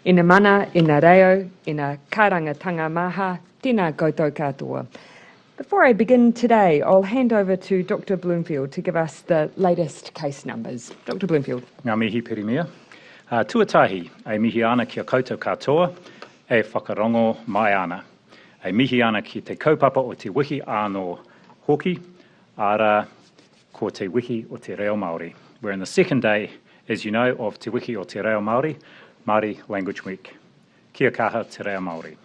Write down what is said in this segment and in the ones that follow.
Ina mana, ina reo, ina karangatanga maha, tēnā koutou katoa. Before I begin today, I'll hand over to Dr. Bloomfield to give us the latest case numbers. Dr. Bloomfield. Ngā mihi perimia. Tuatahi, e mihi ana kia koutou katoa, e whakarongo mai ana. E mihi ana ki te kaupapa o te wihi anō hoki, ara ko te wihi o te reo Māori. We're in the second day, as you know, of te wihi o te reo Māori, Māori Language Week. Kia kaha te reo Māori.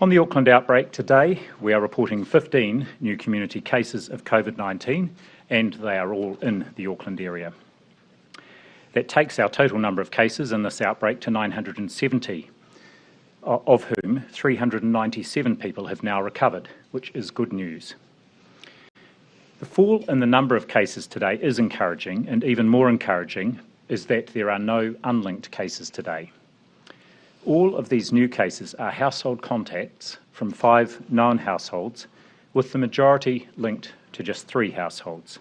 On the Auckland outbreak today, we are reporting 15 new community cases of Covid-19, and they are all in the Auckland area. That takes our total number of cases in this outbreak to 970, of whom 397 people have now recovered, which is good news. The fall in the number of cases today is encouraging, and even more encouraging is that there are no unlinked cases today. All of these new cases are household contacts from 5 known households, with the majority linked to just 3 households.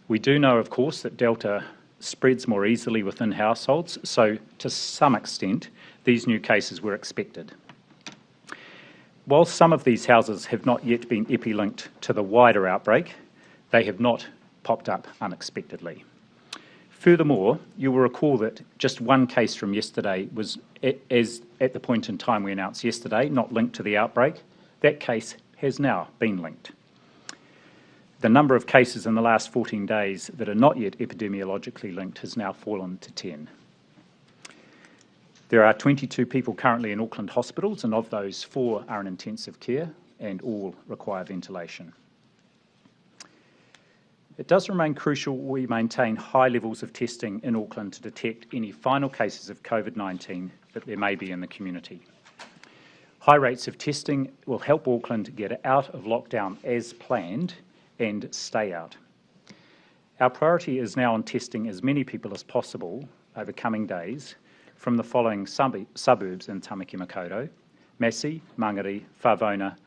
We do know, of course, that Delta spreads more easily within households, so to some extent, these new cases were expected. While some of these houses have not yet been epi-linked to the wider outbreak, they have not popped up unexpectedly. Furthermore, you will recall that just one case from yesterday was, at the point in time we announced yesterday, not linked to the outbreak. That case has now been linked. The number of cases in the last 14 days that are not yet epidemiologically linked has now fallen to 10. There are 22 people currently in Auckland hospitals, and of those, 4 are in intensive care and all require ventilation. It does remain crucial we maintain high levels of testing in Auckland to detect any final cases of Covid-19 that there may be in the community. High rates of testing will help Auckland get out of lockdown as planned and stay out. Our priority is now on testing as many people as possible over coming days from the following suburbs in Tamaki Makaurau: Massey, Mangere, Whawona,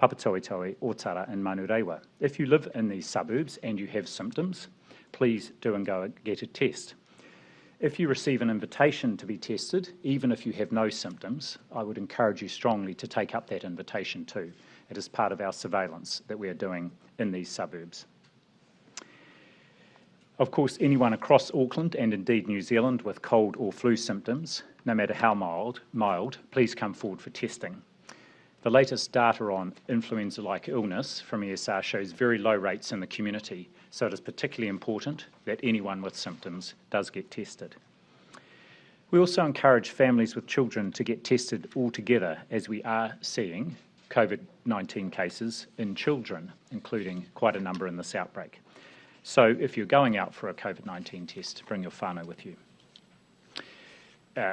Papatoetoe, Otara and Manurewa. If you live in these suburbs and you have symptoms, please do and go get a test. If you receive an invitation to be tested, even if you have no symptoms, I would encourage you strongly to take up that invitation too. It is part of our surveillance that we are doing in these suburbs. Of course, anyone across Auckland and indeed New Zealand with cold or flu symptoms, no matter how mild, please come forward for testing. The latest data on influenza-like illness from ESR shows very low rates in the community, so it is particularly important that anyone with symptoms does get tested. We also encourage families with children to get tested altogether, as we are seeing Covid-19 cases in children, including quite a number in this outbreak. So if you're going out for a Covid-19 test, bring your whānau with you.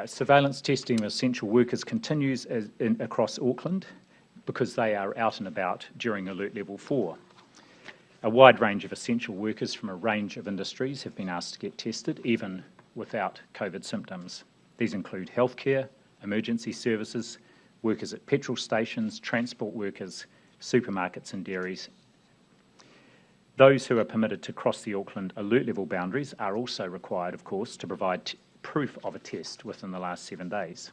Surveillance testing of essential workers continues across Auckland because they are out and about during Alert Level 4. A wide range of essential workers from a range of industries have been asked to get tested, even without COVID symptoms. These include healthcare, emergency services, workers at petrol stations, transport workers, supermarkets and dairies. Those who are permitted to cross the Auckland Alert Level boundaries are also required, of course, to provide proof of a test within the last 7 days.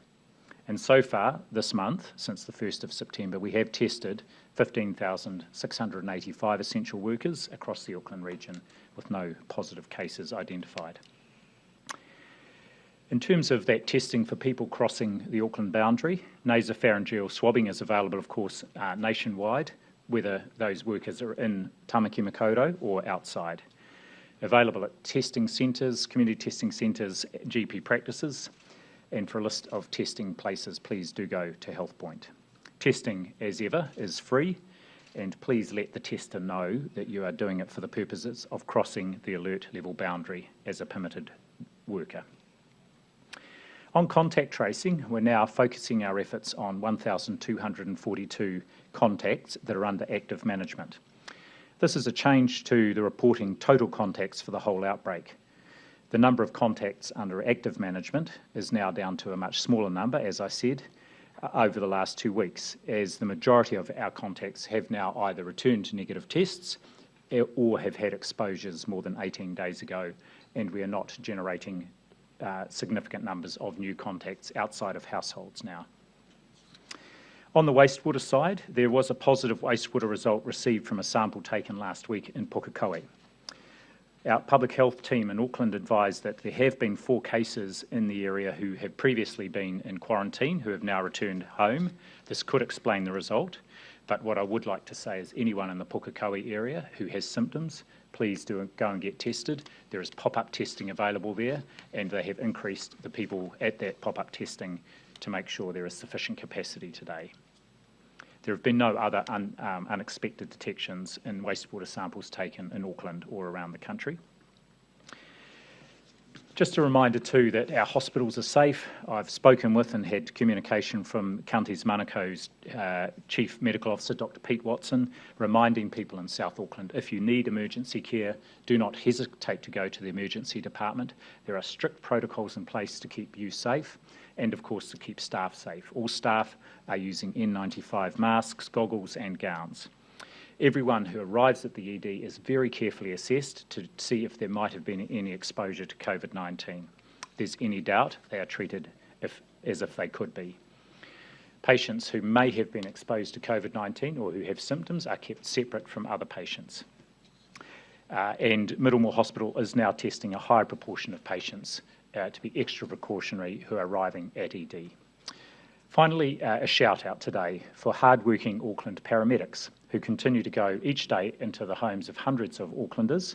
And so far, this month, since the 1st of September, we have tested 15,685 essential workers across the Auckland region with no positive cases identified. In terms of that testing for people crossing the Auckland boundary, nasopharyngeal swabbing is available, of course, nationwide, whether those workers are in Tamaki Makaurau or outside. Available at testing centres, community testing centres, GP practices, and for a list of testing places, please do go to HealthPoint. Testing, as ever, is free, and please let the tester know that you are doing it for the purposes of crossing the alert level boundary as a permitted worker. On contact tracing, we're now focusing our efforts on 1,242 contacts that are under active management. This is a change to the reporting total contacts for the whole outbreak. The number of contacts under active management is now down to a much smaller number, as I said, over the last 2 weeks, as the majority of our contacts have now either returned to negative tests or have had exposures more than 18 days ago, and we are not generating significant numbers of new contacts outside of households now. On the wastewater side, there was a positive wastewater result received from a sample taken last week in Pukekohe. Our public health team in Auckland advised that there have been 4 cases in the area who have previously been in quarantine who have now returned home. This could explain the result, but what I would like to say is anyone in the Pukekohe area who has symptoms, please do go and get tested. There is pop-up testing available there, and they have increased the people at that pop-up testing to make sure there is sufficient capacity today. There have been no other unexpected detections in wastewater samples taken in Auckland or around the country. Just a reminder too that our hospitals are safe. I've spoken with and had communication from Counties Manako's Chief Medical Officer, Dr. Pete Watson, reminding people in South Auckland, if you need emergency care, do not hesitate to go to the emergency department. There are strict protocols in place to keep you safe and of course to keep staff safe. All staff are using N95 masks, goggles and gowns. Everyone who arrives at the ED is very carefully assessed to see if there might have been any exposure to Covid-19. If there's any doubt, they are treated as if they could be. Patients who may have been exposed to Covid-19 or who have symptoms are kept separate from other patients. And Middlemore Hospital is now testing a higher proportion of patients to be extra precautionary who are arriving at ED. Finally, a shout out today for hard-working Auckland paramedics who continue to go each day into the homes of hundreds of Aucklanders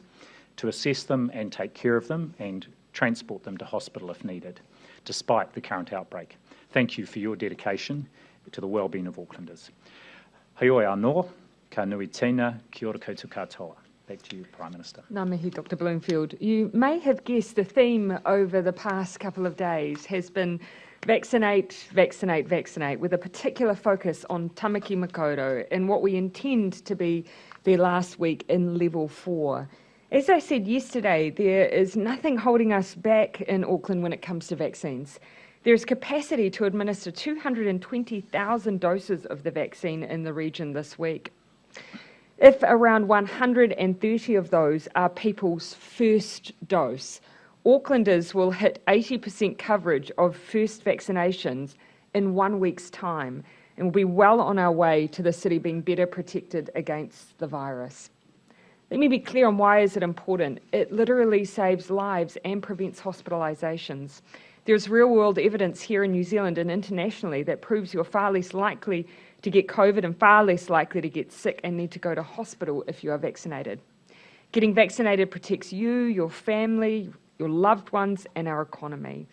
to assess them and take care of them and transport them to hospital if needed, despite the current outbreak. Thank you for your dedication to the wellbeing of Aucklanders. Heoi anō, ka nui tēnā, kia ora koutou katoa. Back to you, Prime Minister. Ngā mihi, Dr. Bloomfield. You may have guessed the theme over the past couple of days has been vaccinate, vaccinate, vaccinate, with a particular focus on Tamaki Makaurau and what we intend to be their last week in level 4. As I said yesterday, there is nothing holding us back in Auckland when it comes to vaccines. There is capacity to administer 220,000 doses of the vaccine in the region this week. If around 130 of those are people's first dose, Aucklanders will hit 80% coverage of first vaccinations in 1 week's time and will be well on our way to the city being better protected against the virus. Let me be clear on why is it important. It literally saves lives and prevents hospitalisations. There's real-world evidence here in New Zealand and internationally that proves you're far less likely to get COVID and far less likely to get sick and need to go to hospital if you are vaccinated. Getting vaccinated protects you, your family, your loved ones and our economy.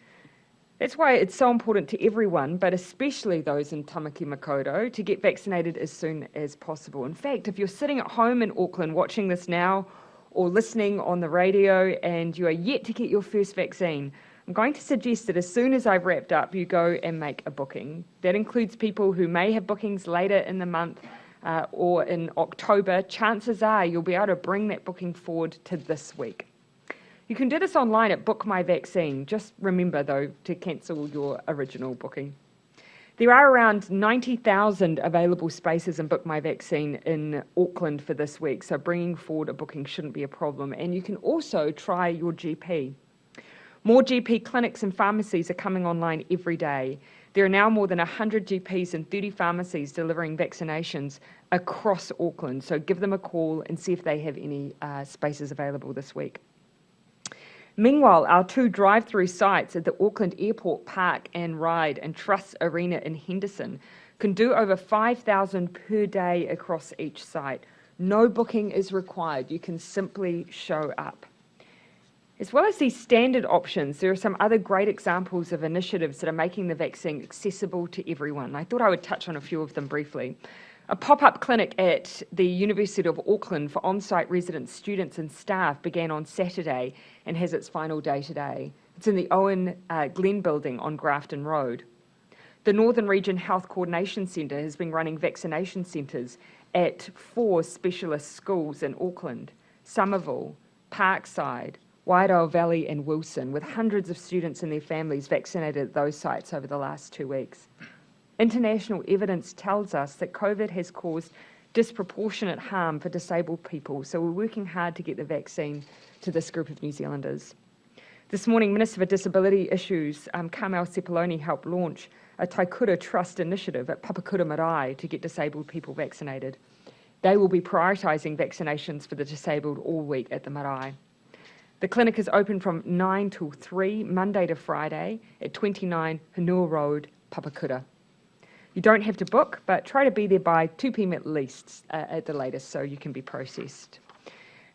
That's why it's so important to everyone, but especially those in Tamaki Makaurau, to get vaccinated as soon as possible. In fact, if you're sitting at home in Auckland watching this now or listening on the radio and you are yet to get your first vaccine, I'm going to suggest that as soon as I've wrapped up, you go and make a booking. That includes people who may have bookings later in the month or in October. Chances are you'll be able to bring that booking forward to this week. You can do this online at Book My Vaccine. Just remember, though, to cancel your original booking. There are around 90,000 available spaces in Book My Vaccine in Auckland for this week, so bringing forward a booking shouldn't be a problem. And you can also try your GP. More GP clinics and pharmacies are coming online every day. There are now more than 100 GPs and 30 pharmacies delivering vaccinations across Auckland, so give them a call and see if they have any spaces available this week. Meanwhile, our 2 drive-through sites at the Auckland Airport Park and Ride and Truss Arena in Henderson can do over 5,000 per day across each site. No booking is required. You can simply show up. As well as these standard options, there are some other great examples of initiatives that are making the vaccine accessible to everyone. I thought I would touch on a few of them briefly. A pop-up clinic at the University of Auckland for on-site residents, students and staff began on Saturday and has its final day today. It's in the Owen Glen building on Grafton Road. The Northern Region Health Coordination Centre has been running vaccination centres at 4 specialist schools in Auckland, Somerville, Parkside, Wairau Valley and Wilson, with hundreds of students and their families vaccinated at those sites over the last 2 weeks. International evidence tells us that COVID has caused disproportionate harm for disabled people, so we're working hard to get the vaccine to this group of New Zealanders. This morning, Minister for Disability Issues, Carmel Sepuloni, helped launch a Taikura Trust initiative at Papakura Marae to get disabled people vaccinated. They will be prioritising vaccinations for the disabled all week at the marae. The clinic is open from 9 till 3, Monday to Friday, at 29 Hanua Road, Papakura. You don't have to book, but try to be there by 2 p.m. at least, at the latest, so you can be processed.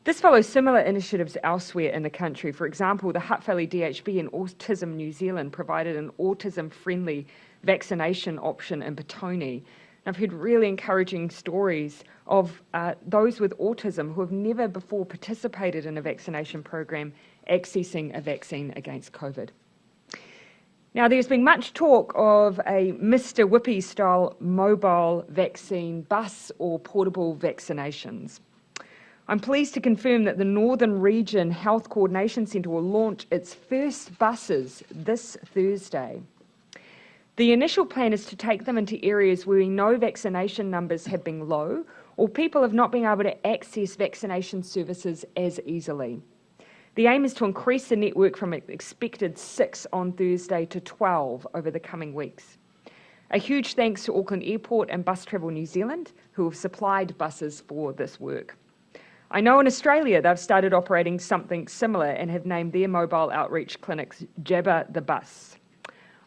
This follows similar initiatives elsewhere in the country. For example, the Hutt Valley DHB and Autism New Zealand provided an autism-friendly vaccination option in Petone. I've heard really encouraging stories of those with autism who have never before participated in a vaccination program accessing a vaccine against COVID. Now, there's been much talk of a Mr. Whippy-style mobile vaccine bus or portable vaccinations. I'm pleased to confirm that the Northern Region Health Coordination Centre will launch its first buses this Thursday. The initial plan is to take them into areas where we know vaccination numbers have been low or people have not been able to access vaccination services as easily. The aim is to increase the network from an expected 6 on Thursday to 12 over the coming weeks. A huge thanks to Auckland Airport and Bus Travel New Zealand, who have supplied buses for this work. I know in Australia they've started operating something similar and have named their mobile outreach clinics Jabba the Bus.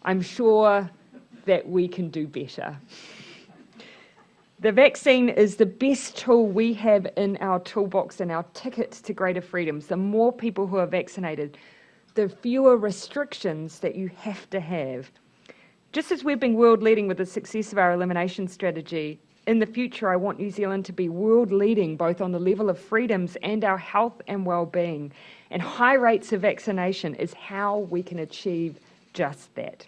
I'm sure that we can do better. The vaccine is the best tool we have in our toolbox and our ticket to greater freedoms. The more people who are vaccinated, the fewer restrictions that you have to have. Just as we've been world leading with the success of our elimination strategy, in the future I want New Zealand to be world leading both on the level of freedoms and our health and well-being. And high rates of vaccination is how we can achieve just that.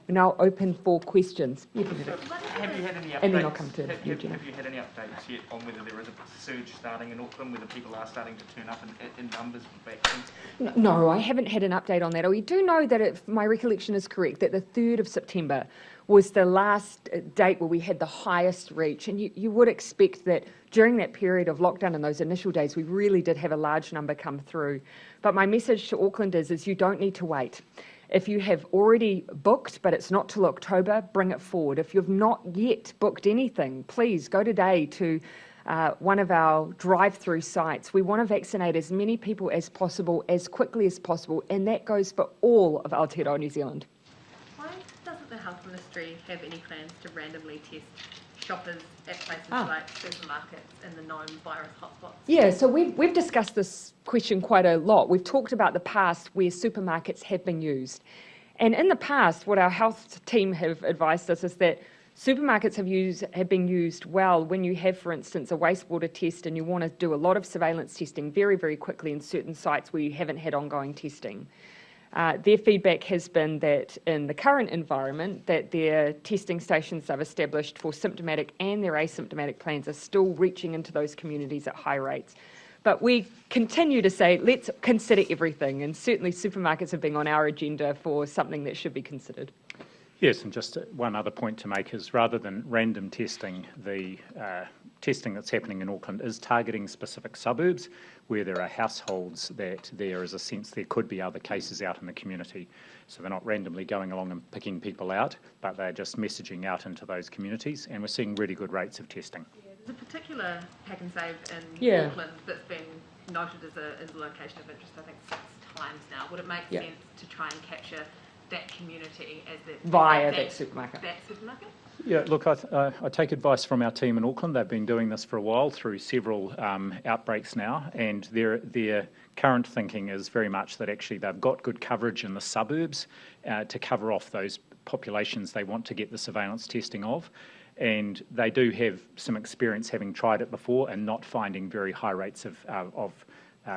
We're now open for questions. Have you had any updates? And then I'll come to you, Jenna. Have you had any updates yet on whether there is a surge starting in Auckland, whether people are starting to turn up in numbers for vaccines? No, I haven't had an update on that. We do know that, if my recollection is correct, that the 3rd of September was the last date where we had the highest reach. And you would expect that during that period of lockdown and those initial days, we really did have a large number come through. But my message to Aucklanders is you don't need to wait. If you have already booked, but it's not till October, bring it forward. If you've not yet booked anything, please go today to one of our drive-through sites. We want to vaccinate as many people as possible, as quickly as possible, and that goes for all of Aotearoa New Zealand. Why doesn't the Health Ministry have any plans to randomly test shoppers at places like supermarkets and the known virus hotspots? Yeah, so we've discussed this question quite a lot. We've talked about the past where supermarkets have been used. And in the past, what our health team have advised us is that supermarkets have been used well when you have, for instance, a wastewater test and you want to do a lot of surveillance testing very, very quickly in certain sites where you haven't had ongoing testing. Their feedback has been that in the current environment, that their testing stations they've established for symptomatic and their asymptomatic plans are still reaching into those communities at high rates. But we continue to say, let's consider everything, and certainly supermarkets have been on our agenda for something that should be considered. Yes, and just one other point to make is rather than random testing, the testing that's happening in Auckland is targeting specific suburbs where there are households that there is a sense there could be other cases out in the community. So they're not randomly going along and picking people out, but they're just messaging out into those communities, and we're seeing really good rates of testing. Yeah, there's a particular pack and save in Auckland that's been noted as a location of interest, I think 6 times now. Would it make sense to try and capture that community as that supermarket? That supermarket? Yeah, look, I take advice from our team in Auckland. They've been doing this for a while through several outbreaks now, and their current thinking is very much that actually they've got good coverage in the suburbs to cover off those populations they want to get the surveillance testing of. And they do have some experience having tried it before and not finding very high rates of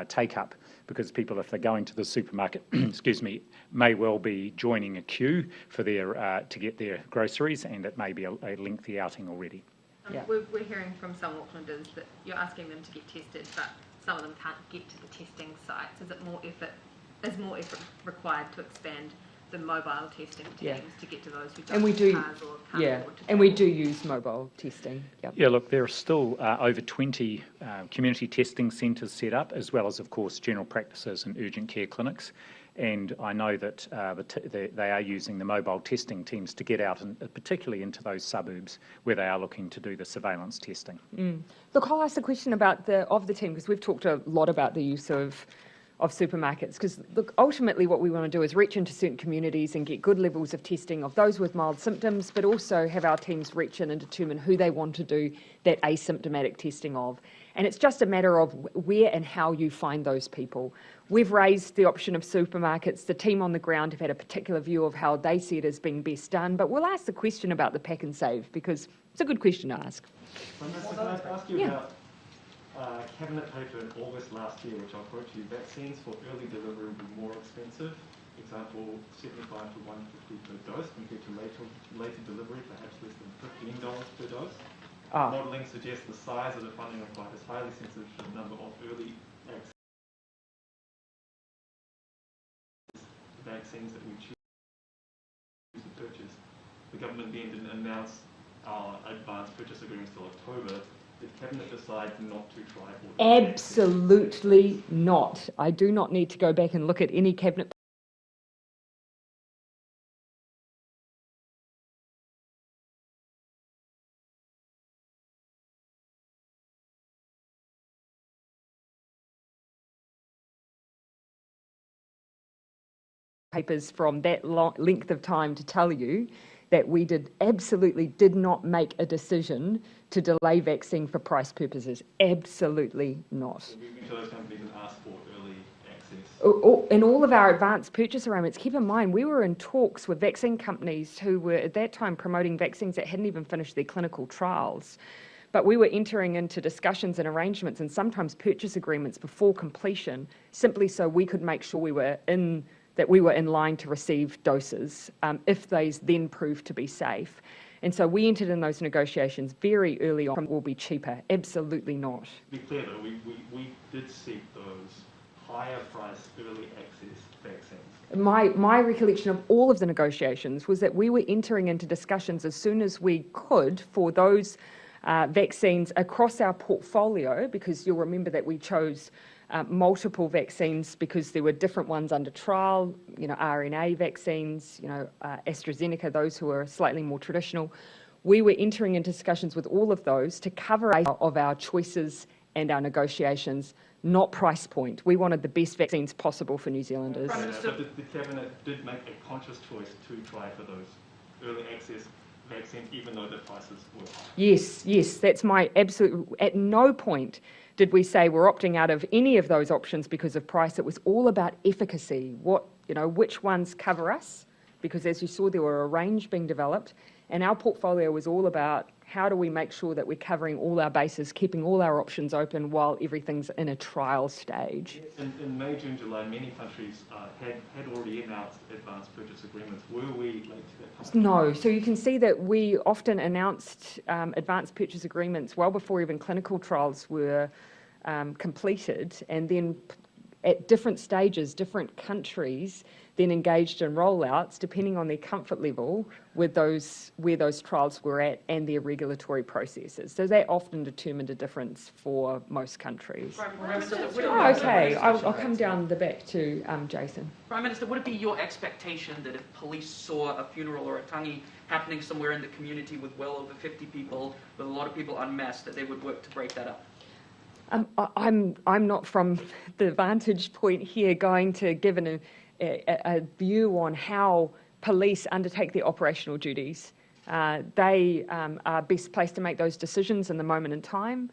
take-up, because people, if they're going to the supermarket, excuse me, may well be joining a queue for their to get their groceries, and it may be a lengthy outing already. Yeah. We're hearing from some Aucklanders that you're asking them to get tested, but some of them can't get to the testing sites. Is more effort required to expand the mobile testing teams to get to those who don't have cars or can't afford to and we do use mobile testing. Yep. Yeah, look, there are still over 20 community testing centres set up, as well as, of course, general practices and urgent care clinics. And I know that they are using the mobile testing teams to get out, and particularly into those suburbs where they are looking to do the surveillance testing. Look, I'll ask the question about the team, because we've talked a lot about the use of supermarkets, because look, ultimately what we want to do is reach into certain communities and get good levels of testing of those with mild symptoms, but also have our teams reach in and determine who they want to do that asymptomatic testing of. And it's just a matter of where and how you find those people. We've raised the option of supermarkets. The team on the ground have had a particular view of how they see it as being best done, but we'll ask the question about the pack and save, because it's a good question to ask. Can I ask you about cabinet paper in August last year, which I'll quote you: vaccines for early delivery will be more expensive. Example, 75 to 150 per dose compared to later delivery, perhaps less than $15 per dose. Modelling suggests the size of the funding required is highly sensitive to the number of early access vaccines that we choose to purchase. The government then didn't announce our advance purchase agreements till October. Did Cabinet decide not to try? Absolutely not. I do not need to go back and look at any Cabinet papers from that length of time to tell you that we absolutely did not make a decision to delay vaccine for price purposes. Absolutely not. So we went to those companies and asked for early access. In all of our advanced purchase arrangements, keep in mind, we were in talks with vaccine companies who were at that time promoting vaccines that hadn't even finished their clinical trials. But we were entering into discussions and arrangements and sometimes purchase agreements before completion, simply so we could make sure we were in line to receive doses if they then proved to be safe. And so we entered in those negotiations very early on. Will be cheaper. Absolutely not. To be clear though, we did seek those higher priced early access vaccines. My recollection of all of the negotiations was that we were entering into discussions as soon as we could for those vaccines across our portfolio, because you'll remember that we chose multiple vaccines because there were different ones under trial, RNA vaccines, AstraZeneca, those who are slightly more traditional. We were entering into discussions with all of those to cover of our choices and our negotiations, not price point. We wanted the best vaccines possible for New Zealanders. But the Cabinet did make a conscious choice to try for those early access vaccines, even though the prices were high. Yes, that's my absolute. At no point did we say we're opting out of any of those options because of price. It was all about efficacy. Which ones cover us? Because as you saw, there were a range being developed, and our portfolio was all about how do we make sure that we're covering all our bases, keeping all our options open while everything's in a trial stage. In May, June, July, many countries had already announced advanced purchase agreements. Were we late to that process? No. So you can see that we often announced advanced purchase agreements well before even clinical trials were completed, and then at different stages, different countries then engaged in rollouts depending on their comfort level with where those trials were at and their regulatory processes. So that often determined a difference for most countries. Okay, I'll come down the back to Jason. Prime Minister, would it be your expectation that if police saw a funeral or a tangi happening somewhere in the community with well over 50 people, with a lot of people unmasked, that they would work to break that up? I'm not from the vantage point here going to give a view on how police undertake their operational duties. They are best placed to make those decisions in the moment in time.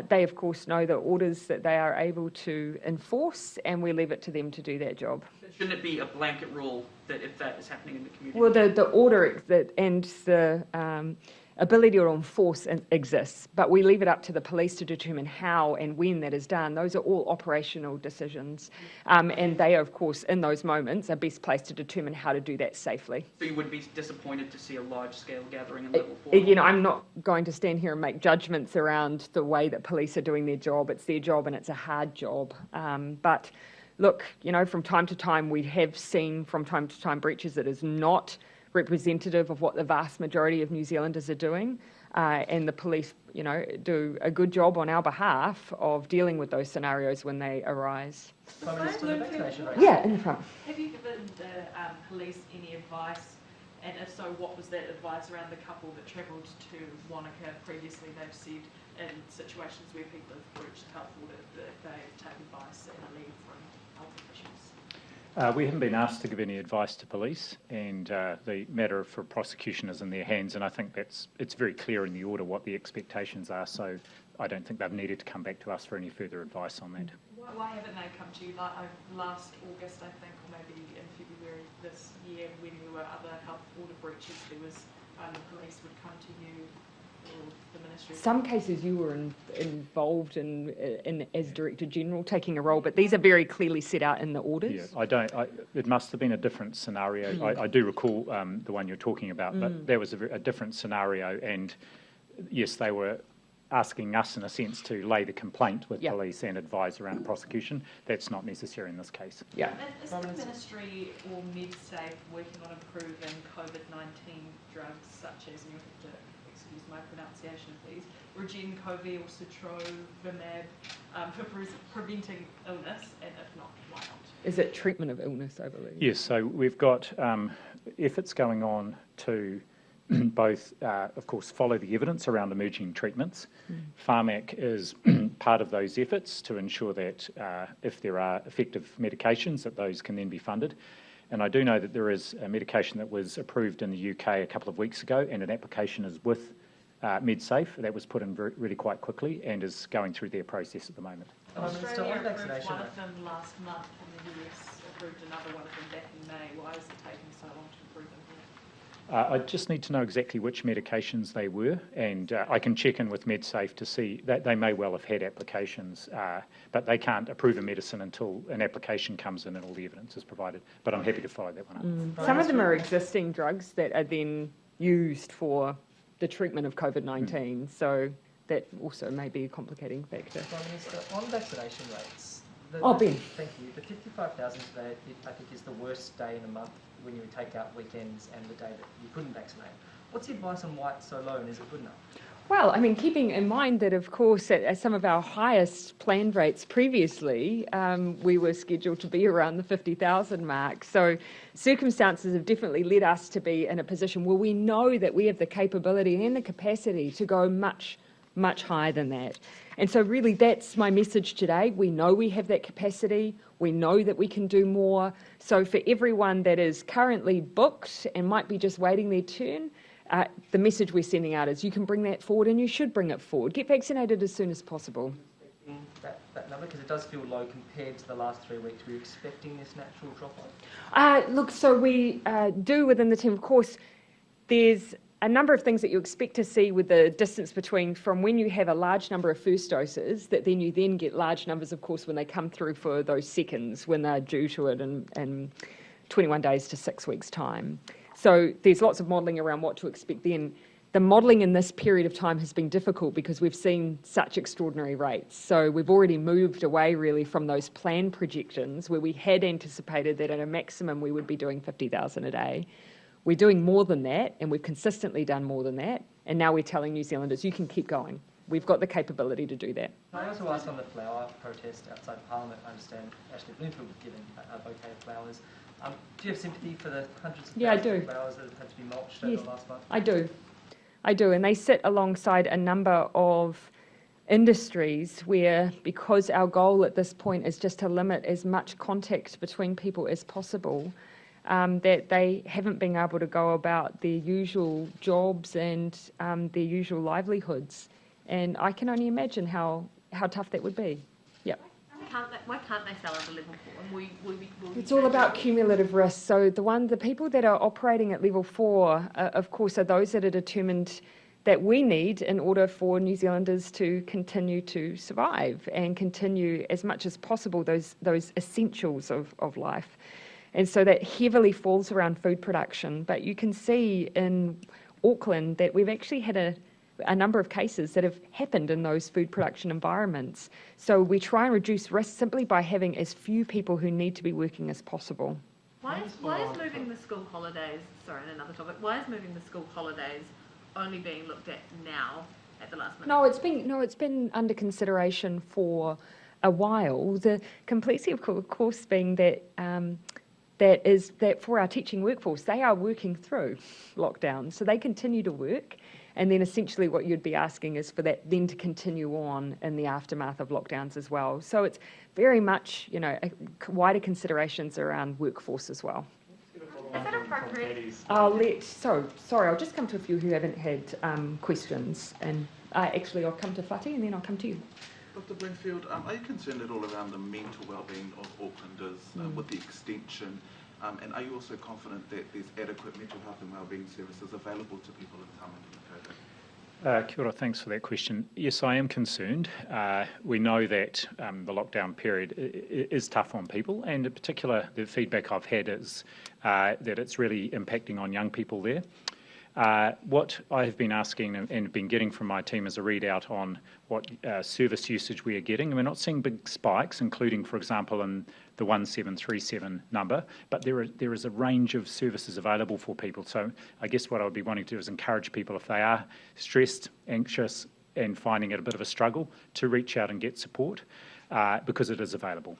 They, of course, know the orders that they are able to enforce, and we leave it to them to do that job. Shouldn't it be a blanket rule that if that is happening in the community? Well, the order and the ability to enforce exists, but we leave it up to the police to determine how and when that is done. Those are all operational decisions, and they, of course, in those moments, are best placed to determine how to do that safely. So you would be disappointed to see a large-scale gathering in level 4? I'm not going to stand here and make judgments around the way that police are doing their job. It's their job, and it's a hard job. But look, from time to time, we have seen from time to time breaches that is not representative of what the vast majority of New Zealanders are doing, and the police, do a good job on our behalf of dealing with those scenarios when they arise. Prime Minister, the vaccination rate. Yeah, in the front. Have you given the police any advice, and if so, what was that advice around the couple that travelled to Wanaka previously? They've said in situations where people have breached health order that they've taken advice and are leave from health officials. We haven't been asked to give any advice to police, and the matter for prosecution is in their hands, and I think it's very clear in the order what the expectations are, so I don't think they've needed to come back to us for any further advice on that. Why haven't they come to you last August, I think, or maybe in February this year, when there were other health order breaches, there was the police would come to you or the ministry? Some cases you were involved in as Director General taking a role, but these are very clearly set out in the orders. Yeah, it must have been a different scenario. I do recall the one you're talking about, but there was a different scenario, and yes, they were asking us, in a sense, to lay the complaint with police and advise around prosecution. That's not necessary in this case. Yeah. Is the ministry or MedSafe working on improving Covid-19 drugs such as, and you'll have to excuse my pronunciation please, Regencovi or Sotrovimab for preventing illness, and if not, why not? Is it treatment of illness, I believe? Yes, so we've got efforts going on to both, of course, follow the evidence around emerging treatments. Pharmac is part of those efforts to ensure that if there are effective medications, that those can then be funded. And I do know that there is a medication that was approved in the UK a couple of weeks ago, and an application is with MedSafe. That was put in really quite quickly and is going through their process at the moment. Australia approved one of them last month, and the US approved another one of them back in May. Why is it taking so long to approve them here? I just need to know exactly which medications they were, and I can check in with MedSafe to see that they may well have had applications, but they can't approve a medicine until an application comes in and all the evidence is provided. But I'm happy to follow that one up. Some of them are existing drugs that are then used for the treatment of COVID-19, so that also may be a complicating factor. Prime Minister, on vaccination rates, Ben. Thank you. The 55,000 today, I think, is the worst day in a month when you take out weekends and the day that you couldn't vaccinate. What's the advice on why it's so low, and is it good enough? Well, I mean, keeping in mind that, of course, at some of our highest planned rates previously, we were scheduled to be around the 50,000 mark. So circumstances have definitely led us to be in a position where we know that we have the capability and the capacity to go much higher than that. And so really that's my message today. We know we have that capacity. We know that we can do more. So for everyone that is currently booked and might be just waiting their turn, the message we're sending out is you can bring that forward, and you should bring it forward. Get vaccinated as soon as possible. That number, because it does feel low compared to the last 3 weeks. We're expecting this natural drop-off? Look, so we do within the team, of course, there's a number of things that you expect to see with the distance between from when you have a large number of first doses, that then you then get large numbers, of course, when they come through for those seconds, when they're due to it in 21 days to 6 weeks' time. So there's lots of modelling around what to expect then. The modelling in this period of time has been difficult because we've seen such extraordinary rates. So we've already moved away really from those planned projections where we had anticipated that at a maximum we would be doing 50,000 a day. We're doing more than that, and we've consistently done more than that, and now we're telling New Zealanders, you can keep going. We've got the capability to do that. I also asked on the flower protest outside Parliament. I understand Ashley Bloomfield was given a bouquet of flowers. Do you have sympathy for the hundreds of thousands of flowers that have had to be mulched over the last month? I do, and they sit alongside a number of industries where, because our goal at this point is just to limit as much contact between people as possible, that they haven't been able to go about their usual jobs and their usual livelihoods. And I can only imagine how tough that would be. Yeah. Why can't they sell at a level 4? And it's all about cumulative risk. So the people that are operating at level 4, of course, are those that are determined that we need in order for New Zealanders to continue to survive and continue as much as possible those essentials of life. And so that heavily falls around food production. But you can see in Auckland that we've actually had a number of cases that have happened in those food production environments. So we try and reduce risk simply by having as few people who need to be working as possible. Why is moving the school holidays, sorry, on another topic, why is moving the school holidays only being looked at now at the last minute? It's been under consideration for a while. The complexity of course being that that for our teaching workforce, they are working through lockdown, so they continue to work. And then essentially what you'd be asking is for that then to continue on in the aftermath of lockdowns as well. So it's very much, wider considerations around workforce as well. Is that appropriate? I'll just come to a few who haven't had questions. And actually, I'll come to Whati and then I'll come to you. Dr. Bloomfield, are you concerned at all around the mental wellbeing of Aucklanders with the extension? And are you also confident that there's adequate mental health and wellbeing services available to people in Tamariki? Kia ora, thanks for that question. Yes, I am concerned. We know that the lockdown period is tough on people, and in particular, the feedback I've had is that it's really impacting on young people there. What I have been asking and been getting from my team is a readout on what service usage we are getting. And we're not seeing big spikes, including, for example, in the 1737 number, but there is a range of services available for people. So I guess what I would be wanting to do is encourage people, if they are stressed, anxious, and finding it a bit of a struggle, to reach out and get support because it is available.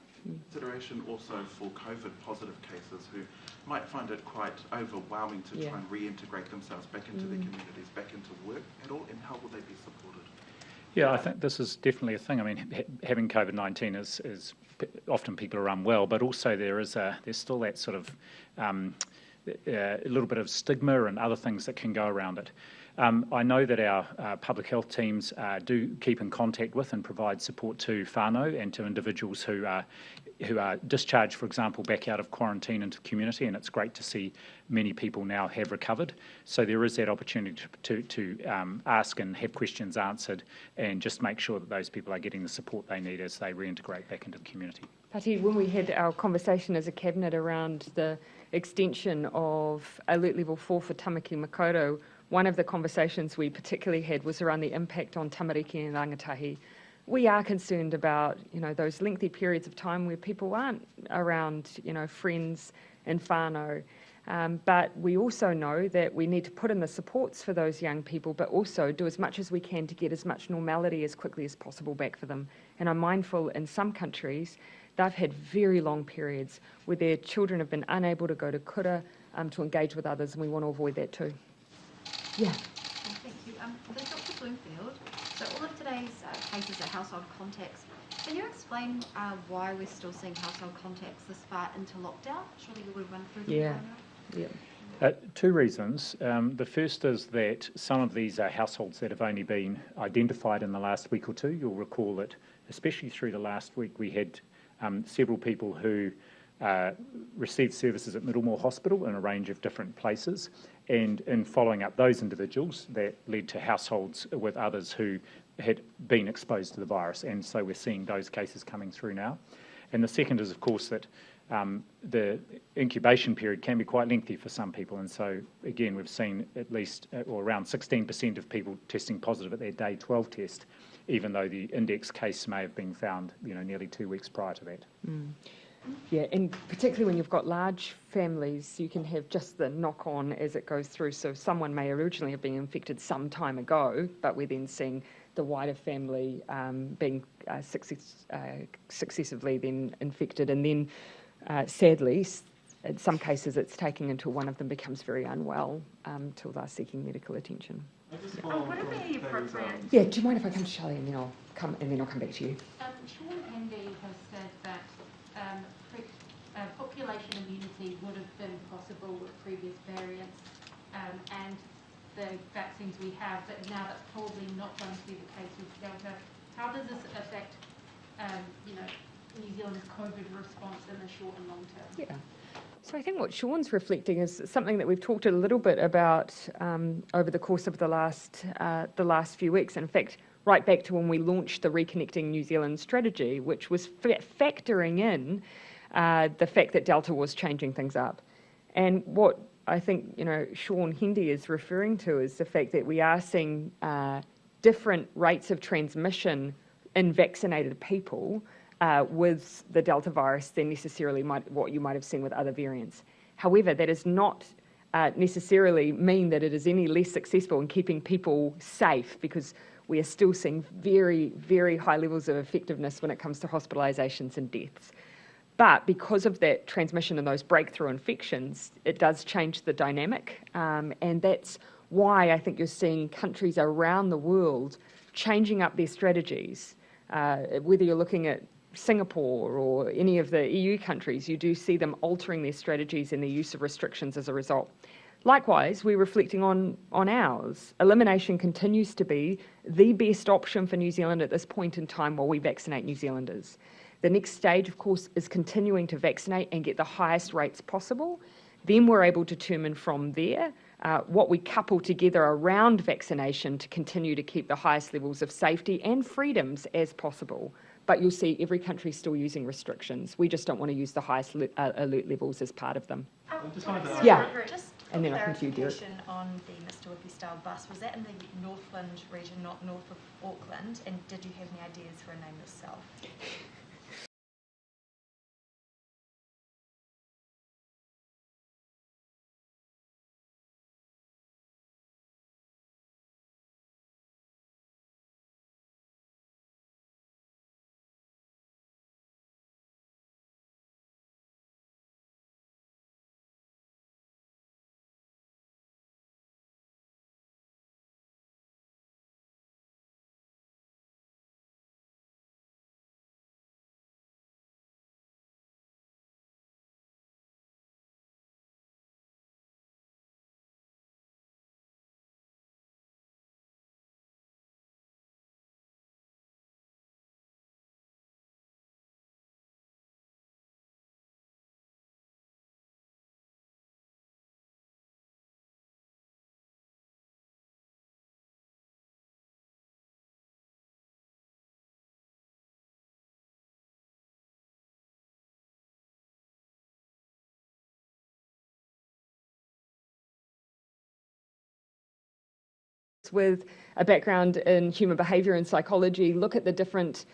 Consideration also for COVID positive cases who might find it quite overwhelming to try and reintegrate themselves back into their communities, back into work at all, and how will they be supported? Yeah, I think this is definitely a thing. I mean, having COVID-19 is often people are unwell, but also there's still that sort of a little bit of stigma and other things that can go around it. I know that our public health teams do keep in contact with and provide support to whānau and to individuals who are discharged, for example, back out of quarantine into the community, and it's great to see many people now have recovered. So there is that opportunity to ask and have questions answered and just make sure that those people are getting the support they need as they reintegrate back into the community. Pati, when we had our conversation as a cabinet around the extension of Alert Level 4 for Tamaki Makaurau, one of the conversations we particularly had was around the impact on tamariki and rangatahi. We are concerned about, those lengthy periods of time where people aren't around, friends and whānau. But we also know that we need to put in the supports for those young people, but also do as much as we can to get as much normality as quickly as possible back for them. And I'm mindful in some countries, they've had very long periods where their children have been unable to go to kura to engage with others, and we want to avoid that too. Yeah. Thank you. Dr. Bloomfield, so all of today's cases are household contacts. Can you explain why we're still seeing household contacts this far into lockdown? Surely you would have run through them. Yeah. Two reasons. The first is that some of these are households that have only been identified in the last week or two. You'll recall that, especially through the last week, we had several people who received services at Middlemore Hospital in a range of different places. And in following up those individuals, that led to households with others who had been exposed to the virus. And so we're seeing those cases coming through now. And the second is, of course, that the incubation period can be quite lengthy for some people. And so, again, we've seen at least or around 16% of people testing positive at their day 12 test, even though the index case may have been found, nearly 2 weeks prior to that. Mm. Yeah, and particularly when you've got large families, you can have just the knock-on as it goes through. So someone may originally have been infected some time ago, but we're then seeing the wider family being successively then infected. And then, sadly, in some cases it's taking until one of them becomes very unwell till they're seeking medical attention. Would it be appropriate? Yeah, do you mind if I come to Charlie and then I'll come back to you? Sean Handy has said that population immunity would have been possible with previous variants and the vaccines we have, but now that's probably not going to be the case with Delta. How does this affect, New Zealand's COVID response in the short and long term? Yeah. So I think what Sean's reflecting is something that we've talked a little bit about over the course of the last few weeks. In fact, right back to when we launched the Reconnecting New Zealand strategy, which was factoring in the fact that Delta was changing things up. And what I think, Sean Hendy is referring to is the fact that we are seeing different rates of transmission in vaccinated people with the Delta virus than necessarily what you might have seen with other variants. However, that does not necessarily mean that it is any less successful in keeping people safe, because we are still seeing very, very high levels of effectiveness when it comes to hospitalisations and deaths. But because of that transmission and those breakthrough infections, it does change the dynamic, and that's why I think you're seeing countries around the world changing up their strategies. Whether you're looking at Singapore or any of the EU countries, you do see them altering their strategies and their use of restrictions as a result. Likewise, we're reflecting on ours. Elimination continues to be the best option for New Zealand at this point in time while we vaccinate New Zealanders. The next stage, of course, is continuing to vaccinate and get the highest rates possible. Then we're able to determine from there what we couple together around vaccination to continue to keep the highest levels of safety and freedoms as possible. But you'll see every country still using restrictions. We just don't want to use the highest alert levels as part of them. Just and then I can do clarification on the Mr. Whippy style bus. Was that in the Northland region, not north of Auckland? And did you have any ideas for a name yourself? With a background in human behaviour and psychology, look at the different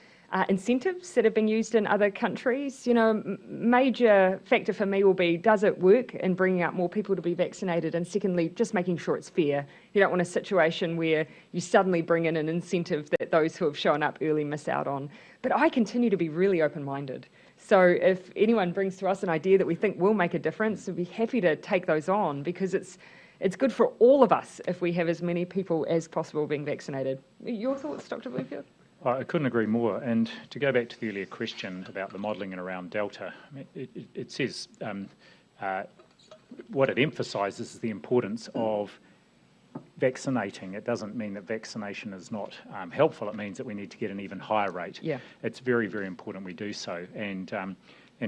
incentives that have been used in other countries. You know, major factor for me will be, does it work in bringing out more people to be vaccinated? And secondly, just making sure it's fair. You don't want a situation where you suddenly bring in an incentive that those who have shown up early miss out on. But I continue to be really open-minded. So if anyone brings to us an idea that we think will make a difference, we'd be happy to take those on, because it's good for all of us if we have as many people as possible being vaccinated. Your thoughts, Dr. Bloomfield? I couldn't agree more. And to go back to the earlier question about the modelling and around Delta, it says what it emphasises is the importance of vaccinating. It doesn't mean that vaccination is not helpful. It means that we need to get an even higher rate. Yeah. It's very, very important we do so. And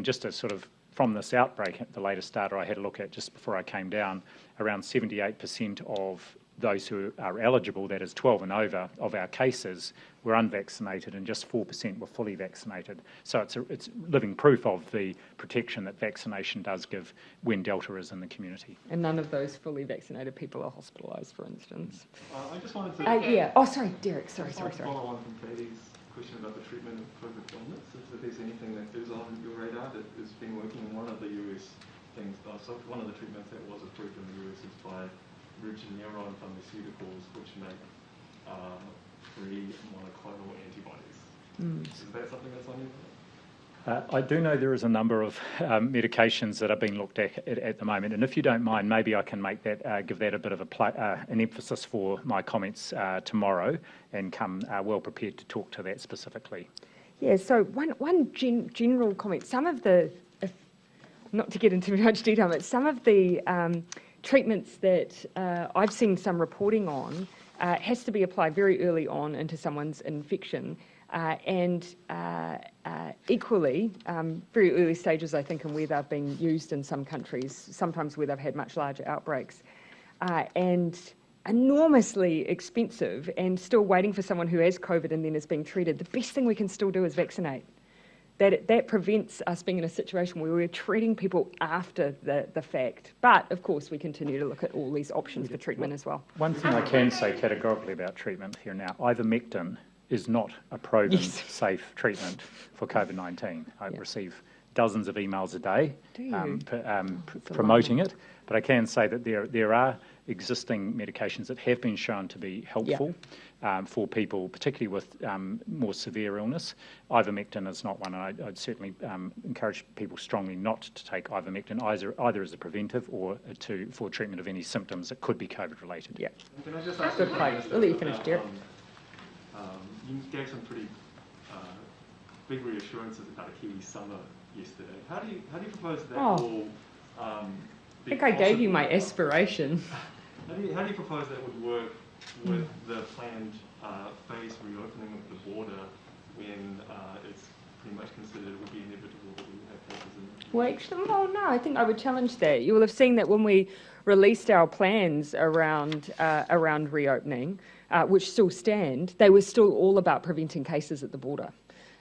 just to sort of, from this outbreak, the latest data I had a look at just before I came down, around 78% of those who are eligible, that is 12 and over, of our cases were unvaccinated, and just 4% were fully vaccinated. So it's living proof of the protection that vaccination does give when Delta is in the community. And none of those fully vaccinated people are hospitalised, for instance. I just wanted to... yeah. Oh, sorry, Derek. Sorry. Follow on from Katie's question about the treatment of COVID illness. If there's anything that is on your radar that has been working in one of the US things, so one of the treatments that was approved in the US is by Regeneron Pharmaceuticals, which make free monoclonal antibodies. Is that something that's on your radar? I do know there is a number of medications that are being looked at the moment, and if you don't mind, maybe I can make that, give that a bit of an emphasis for my comments tomorrow, and come well prepared to talk to that specifically. Yeah. So one general comment. Some of the, not to get into too much detail, but some of the treatments that I've seen some reporting on has to be applied very early on into someone's infection. And equally, very early stages, I think, in where they've been used in some countries, sometimes where they've had much larger outbreaks, and enormously expensive, and still waiting for someone who has COVID and then is being treated. The best thing we can still do is vaccinate. That prevents us being in a situation where we're treating people after the fact. But, of course, we continue to look at all these options for treatment as well. One thing I can say categorically about treatment here now, ivermectin is not a proven safe treatment for COVID-19. I receive dozens of emails a day Do you? promoting it. But I can say that there are existing medications that have been shown to be helpful for people, particularly with more severe illness. Ivermectin is not one, and I'd certainly encourage people strongly not to take ivermectin either as a preventive or for treatment of any symptoms that could be COVID-related. Yeah. Can I just ask Good point. We'll let you finish, Derek. You gave some pretty big reassurances about a Kiwi summer yesterday. How do you propose that will I think I gave you my aspiration. How do you propose that would work with the planned phased reopening of the border when it's pretty much considered it would be inevitable that we would have cases in the Well, actually, no, I think I would challenge that. You will have seen that when we released our plans around reopening, which still stand, they were still all about preventing cases at the border.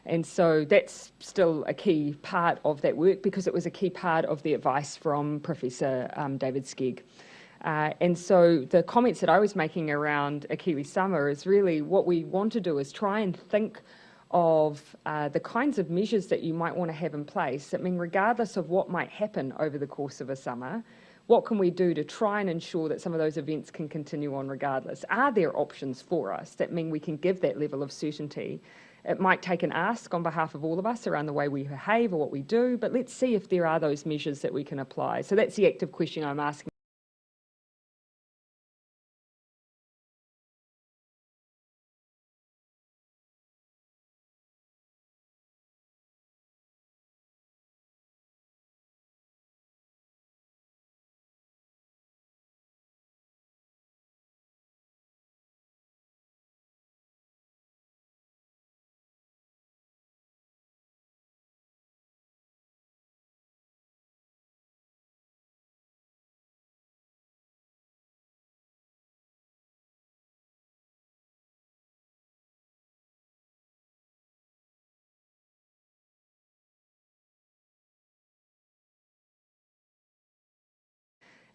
And so that's still a key part of that work because it was a key part of the advice from Professor David Skegg. And so the comments that I was making around a Kiwi summer is really what we want to do is try and think of the kinds of measures that you might want to have in place. I mean, regardless of what might happen over the course of a summer, what can we do to try and ensure that some of those events can continue on regardless? Are there options for us that mean we can give that level of certainty? It might take an ask on behalf of all of us around the way we behave or what we do, but let's see if there are those measures that we can apply. So that's the active question I'm asking.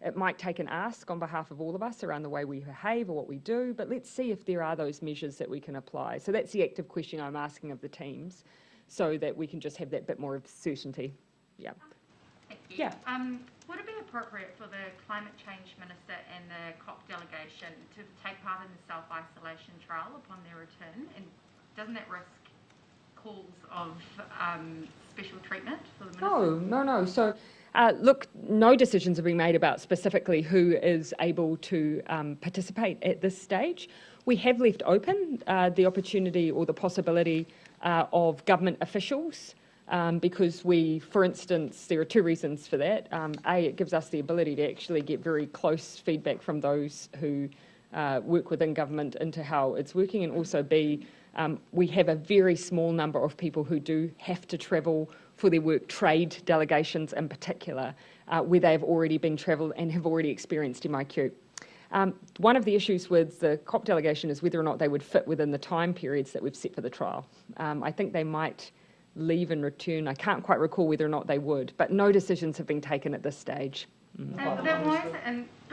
It might take an ask on behalf of all of us around the way we behave or what we do, but let's see if there are those measures that we can apply. So that's the active question I'm asking of the teams so that we can just have that bit more of certainty. Yeah. Thank you. Yeah. Would it be appropriate for the Climate Change Minister and the COP delegation to take part in the self-isolation trial upon their return? And doesn't that risk calls of special treatment for the minister? No. So, look, no decisions have been made about specifically who is able to participate at this stage. We have left open the opportunity or the possibility of government officials because for instance, there are two reasons for that. A, it gives us the ability to actually get very close feedback from those who work within government into how it's working, and also B, we have a very small number of people who do have to travel for their work, trade delegations in particular, where they have already been travelled and have already experienced MIQ. One of the issues with the COP delegation is whether or not they would fit within the time periods that we've set for the trial. I think they might leave and return. I can't quite recall whether or not they would, but no decisions have been taken at this stage. But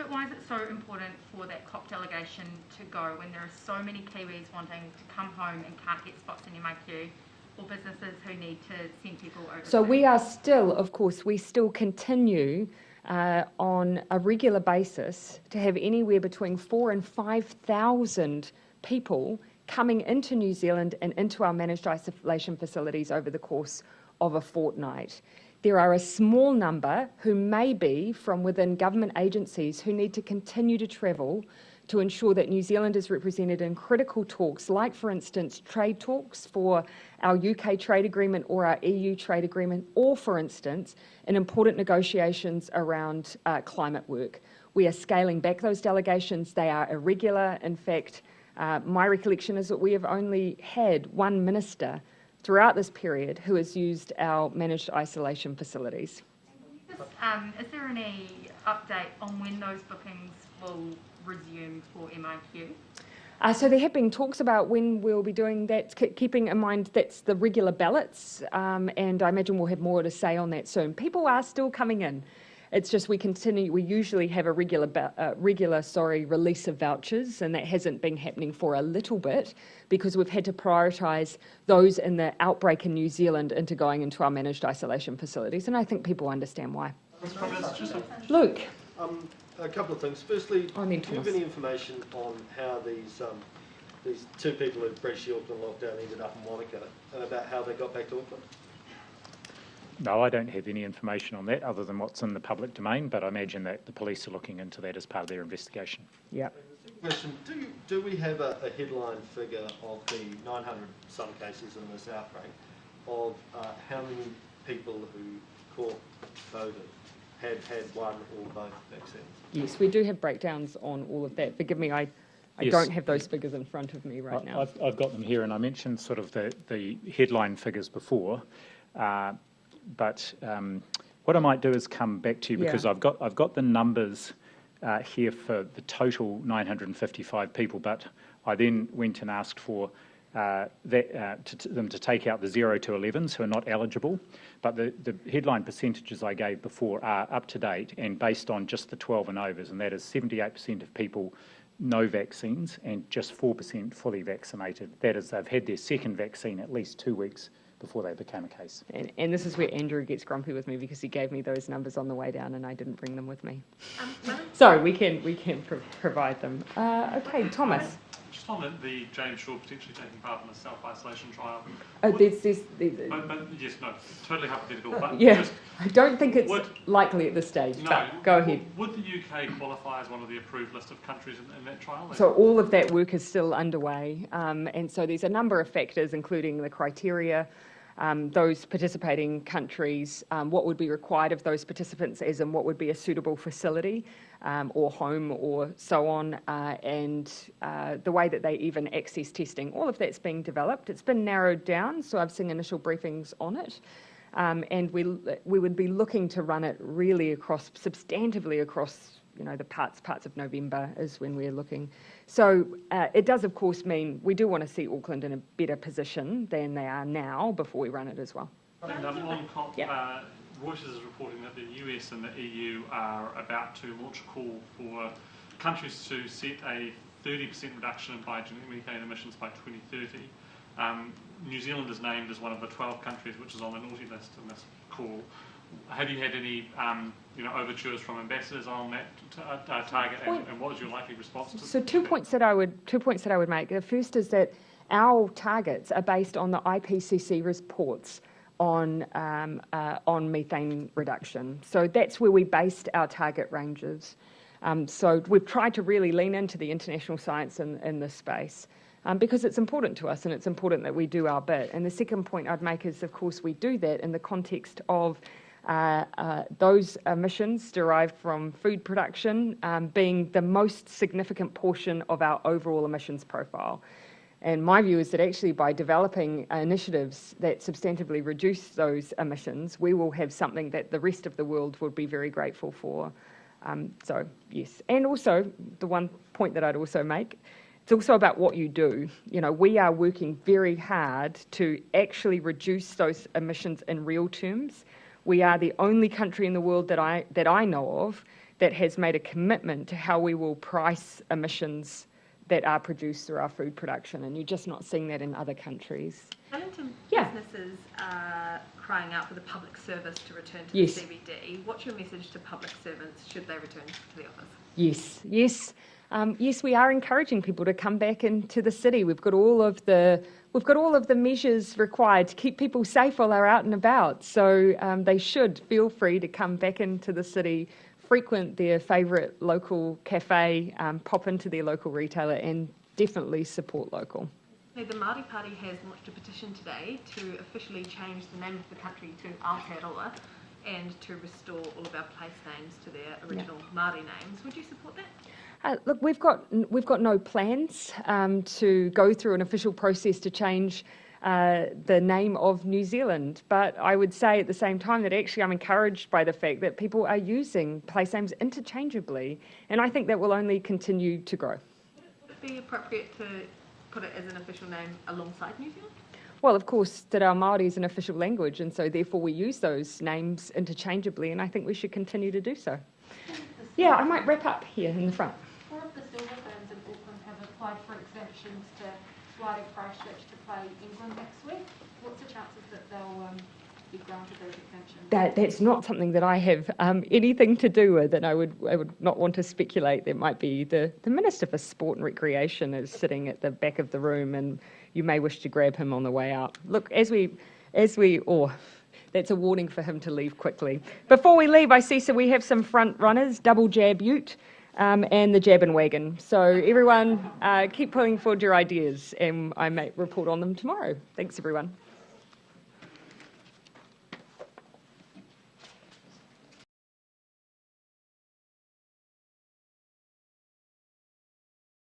why is it so important for that COP delegation to go when there are so many Kiwis wanting to come home and can't get spots in MIQ, or businesses who need to send people over? So we are still, of course, we still continue on a regular basis to have anywhere between 4,000 and 5,000 people coming into New Zealand and into our managed isolation facilities over the course of a fortnight. There are a small number who may be from within government agencies who need to continue to travel to ensure that New Zealand is represented in critical talks, like, for instance, trade talks for our UK trade agreement or our EU trade agreement, or, for instance, in important negotiations around climate work. We are scaling back those delegations. They are irregular. In fact, my recollection is that we have only had one minister throughout this period who has used our managed isolation facilities. Is there any update on when those bookings will resume for MIQ? So there have been talks about when we'll be doing that, keeping in mind that's the regular ballots, and I imagine we'll have more to say on that soon. People are still coming in. It's just we usually have a regular release of vouchers, and that hasn't been happening for a little bit because we've had to prioritise those in the outbreak in New Zealand into going into our managed isolation facilities, and I think people understand why. Luke. A couple of things. Firstly, do you have Thomas. any information on how these two people who breached the Auckland lockdown ended up in Wanaka, and about how they got back to Auckland? No, I don't have any information on that other than what's in the public domain, but I imagine that the police are looking into that as part of their investigation. Yeah. Question, do we have a headline figure of the 900 some cases in this outbreak of how many people who caught COVID had one or both vaccines? Yes, we do have breakdowns on all of that. Forgive me, I Yes. don't have those figures in front of me right now. I've got them here, and I mentioned sort of the headline figures before, but what I might do is come back to you because I've got the numbers here for the total 955 people, but I then went and asked for them to take out the 0 to 11s who are not eligible, but the headline percentages I gave before are up to date and based on just the 12 and overs, and that is 78% of people no vaccines and just 4% fully vaccinated. That is, they've had their second vaccine at least 2 weeks before they became a case. And this is where Andrew gets grumpy with me because he gave me those numbers on the way down and I didn't bring them with me. So we can provide them. Okay, Thomas. Just on the James Shaw potentially taking part in the self-isolation trial. But yes, no, totally hypothetical. But yeah, just, I don't think it's likely at this stage, no, but go ahead. Would the UK qualify as one of the approved list of countries in that trial? So all of that work is still underway, and so there's a number of factors, including the criteria, those participating countries, what would be required of those participants as in what would be a suitable facility or home or so on, and the way that they even access testing. All of that's being developed. It's been narrowed down, so I've seen initial briefings on it. And we would be looking to run it really substantively across, the parts of November is when we're looking. So it does, of course, mean we do want to see Auckland in a better position than they are now before we run it as well. And Reuters is reporting that the US and the EU are about to launch a call for countries to set a 30% reduction in biogenic methane emissions by 2030. New Zealand is named as one of the 12 countries which is on the naughty list in this call. Have you had any overtures from ambassadors on that target, and what is your likely response to So 2 points that I would make. The first is that our targets are based on the IPCC reports on methane reduction. So that's where we based our target ranges. So we've tried to really lean into the international science in this space. Because it's important to us and it's important that we do our bit. And the second point I'd make is, of course, we do that in the context of those emissions derived from food production being the most significant portion of our overall emissions profile. And my view is that actually by developing initiatives that substantively reduce those emissions, we will have something that the rest of the world would be very grateful for. So, yes. And also, the one point that I'd also make, it's also about what you do. We are working very hard to actually reduce those emissions in real terms. We are the only country in the world that I know of that has made a commitment to how we will price emissions that are produced through our food production, and you're just not seeing that in other countries. Wellington businesses are crying out for the public service to return to the CBD. What's your message to public servants should they return to the office? Yes, we are encouraging people to come back into the city. We've got all of the measures required to keep people safe while they're out and about. So they should feel free to come back into the city, frequent their favourite local cafe, pop into their local retailer, and definitely support local. The Maori Party has launched a petition today to officially change the name of the country to Aotearoa and to restore all of our place names to their original Māori names. Would you support that? Look, we've got no plans to go through an official process to change the name of New Zealand, but I would say at the same time that actually I'm encouraged by the fact that people are using place names interchangeably, and I think that will only continue to grow. Would it be appropriate to put it as an official name alongside New Zealand? Well, of course, Te Reo Māori is an official language, and so therefore we use those names interchangeably, and I think we should continue to do so. Yeah, I might wrap up here in the front. Four of the silver firms in Auckland have applied for exemptions to fly to Christchurch to play England next week. What's the chances that they'll be granted those exemptions? That's not something that I have anything to do with, and I would not want to speculate. There might be the Minister for Sport and Recreation is sitting at the back of the room, and you may wish to grab him on the way out. Look, that's a warning for him to leave quickly. Before we leave, I see we have some front runners, double jab ute, and the jab and wagon. So everyone, keep pulling forward your ideas, and I may report on them tomorrow. Thanks, everyone.